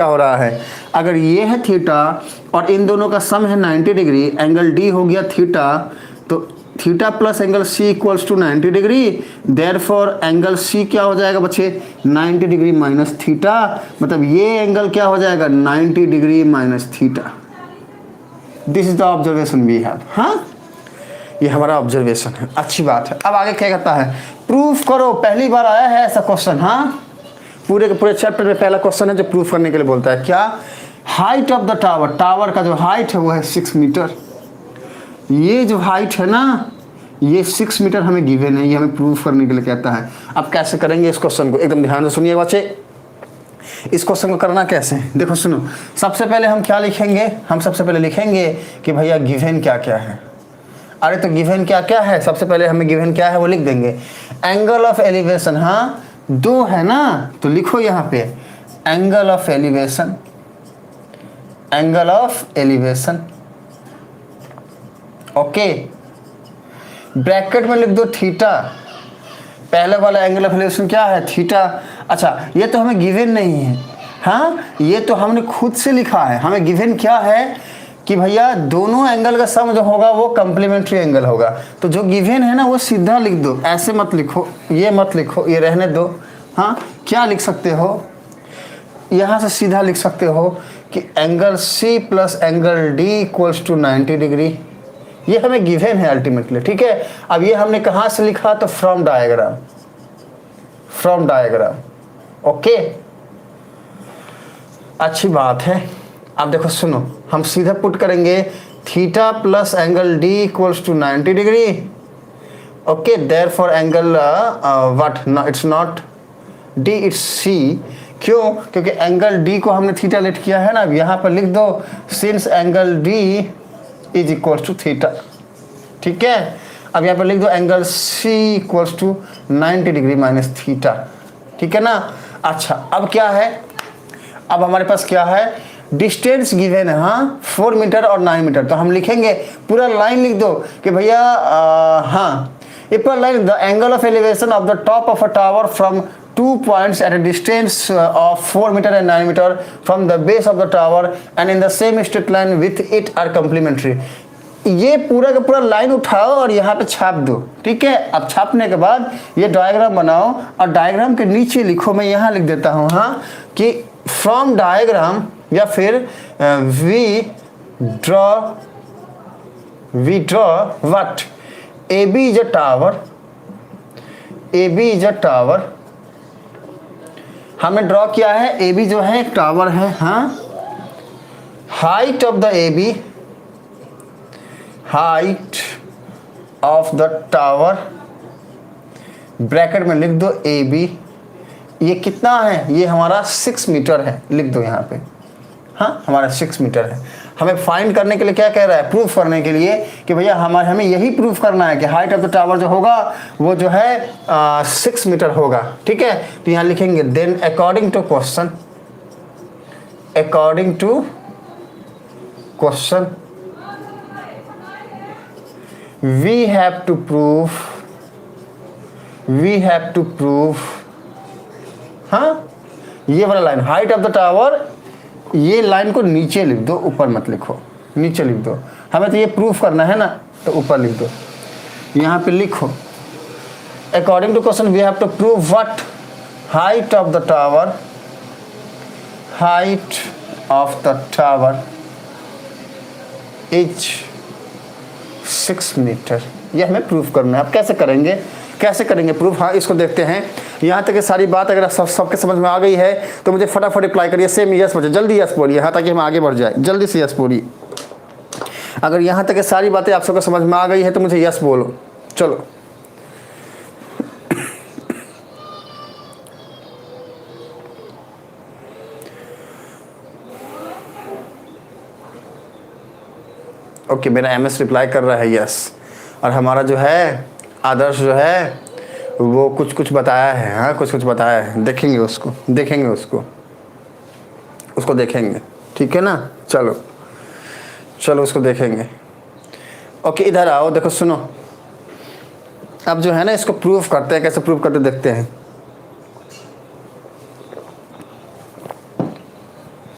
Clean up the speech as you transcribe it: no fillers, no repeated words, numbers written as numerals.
क्या हो रहा है, अगर ये है थीटा और इन दोनों का सम है 90 डिग्री, एंगल डी हो गया थीटा, तो theta plus angle C equals to 90 degree, therefore angle C क्या हो जाएगा बच्चे 90 डिग्री माइनस थीटा, मतलब ये एंगल क्या हो जाएगा 90 degree minus theta. This is the observation we have. हाँ, ये हमारा ऑब्जर्वेशन है, अच्छी बात है। अब आगे क्या कहता है, प्रूफ करो। पहली बार आया है ऐसा क्वेश्चन, हाँ, पूरे के पूरे चैप्टर में पहला क्वेश्चन है जो प्रूफ करने के लिए बोलता है। क्या, height of the tower, tower का जो हाइट है वो है 6 मीटर। ये जो हाइट है ना, ये 6 मीटर हमें गिवन है, ये हमें प्रूफ करने के लिए कहता है। अब कैसे करेंगे इस क्वेश्चन को, एकदम ध्यान से सुनिए बच्चे। इस क्वेश्चन को करना कैसे, देखो सुनो। सबसे पहले हम क्या लिखेंगे, हम सबसे पहले लिखेंगे कि भैया गिवन क्या क्या है। अरे तो गिवन क्या क्या है, सबसे पहले हमें गिवन क्या है वो लिख देंगे। एंगल ऑफ एलिवेशन, हाँ 2 है ना, तो लिखो यहाँ पे angle of elevation, angle of elevation, okay. Bracket में लिख दो थीटा, पहले वाला एंगल ऑफ एलिवेशन क्या है थीटा। अच्छा, ये तो हमें गिवन नहीं है, हाँ ये तो हमने खुद से लिखा है। हमें गिवन क्या है कि भैया दोनों एंगल का सम जो होगा वो कम्प्लीमेंट्री एंगल होगा। तो जो गिवन है ना वो सीधा लिख दो, ऐसे मत लिखो, ये मत लिखो, ये रहने दो। हाँ, क्या लिख सकते हो, यहाँ से सीधा लिख सकते हो कि angle C plus angle D equals to 90 degree. ये हमें गिवन है अल्टीमेटली, ठीक है। अब ये हमने कहाँ से लिखा, तो from diagram, from diagram, okay, अच्छी बात है। अब देखो सुनो, हम सीधा पुट करेंगे theta plus angle D equals to 90 degree, okay. Therefore angle what, it's not D, it's C। क्यों, क्योंकि एंगल D को हमने थीटा लेट किया है ना। अब यहाँ पर लिख दो since angle D is equals to theta, ठीक है। अब यहाँ पर लिख दो angle C equals to 90 degree minus theta, ठीक है ना। अच्छा, अब क्या है, अब हमारे पास क्या है, डिस्टेंस गिवन है, हाँ 4 मीटर और 9 मीटर। तो हम लिखेंगे पूरा लाइन लिख दो कि भैया हाँ, ये पूरा line, the angle of elevation of the top of a tower from 2 points at a distance of 4 meter and 9 meter from the base of the tower and in the same straight line with it are complementary। ये पूरा का पूरा line उठाओ और यहाँ पे छाप दो, ठीक है। अब छापने के बाद ये डायग्राम बनाओ और डायग्राम के नीचे लिखो, मैं यहाँ लिख देता हूँ, हाँ, कि फ्रॉम डायग्राम या फिर we draw what, AB is a tower, AB is a tower. हमने ड्रॉ किया है AB जो है एक टावर है, हाँ। Height of the AB, height of the tower, bracket में लिख दो AB। ये कितना है, ये हमारा 6 मीटर है, लिख दो यहाँ पे, हाँ हमारा 6 मीटर है। हमें फाइंड करने के लिए क्या कह रहा है, प्रूफ करने के लिए कि भैया हमें यही प्रूफ करना है कि हाइट ऑफ द टावर जो होगा वो जो है 6 मीटर होगा, ठीक है। तो यहाँ लिखेंगे then according to question, according to question we have to prove, हाँ ये वाला line height of the tower, ये लाइन को नीचे लिख दो, ऊपर मत लिखो, नीचे लिख दो। हमें तो ये प्रूफ करना है ना, तो ऊपर लिख दो। यहाँ पे लिखो according to question we have to prove what, height of the tower, height of the tower is 6 metre. ये हमें प्रूफ करना है। अब कैसे करेंगे, कैसे करेंगे प्रूफ, हाँ इसको देखते हैं। यहाँ तक ये सारी बात अगर सबके समझ में आ गई है तो मुझे फटाफट रिप्लाई करिए, सेम यस बचे, जल्दी यस बोलिए, हाँ ताकि हम आगे बढ़ जाए, जल्दी से यस बोलिए। अगर यहाँ तक ये सारी बातें आप सबको समझ में आ गई है तो मुझे यस बोलो, चलो। ओके, मेरा MS रिप्लाई कर रहा है यस, और हमारा जो है आदर्श जो है वो कुछ बताया है, हाँ कुछ बताया है, देखेंगे उसको, देखेंगे उसको देखेंगे, ठीक है ना। चलो चलो उसको देखेंगे। ओके, इधर आओ, देखो सुनो, अब जो है ना इसको प्रूफ करते हैं, कैसे प्रूफ करते देखते हैं।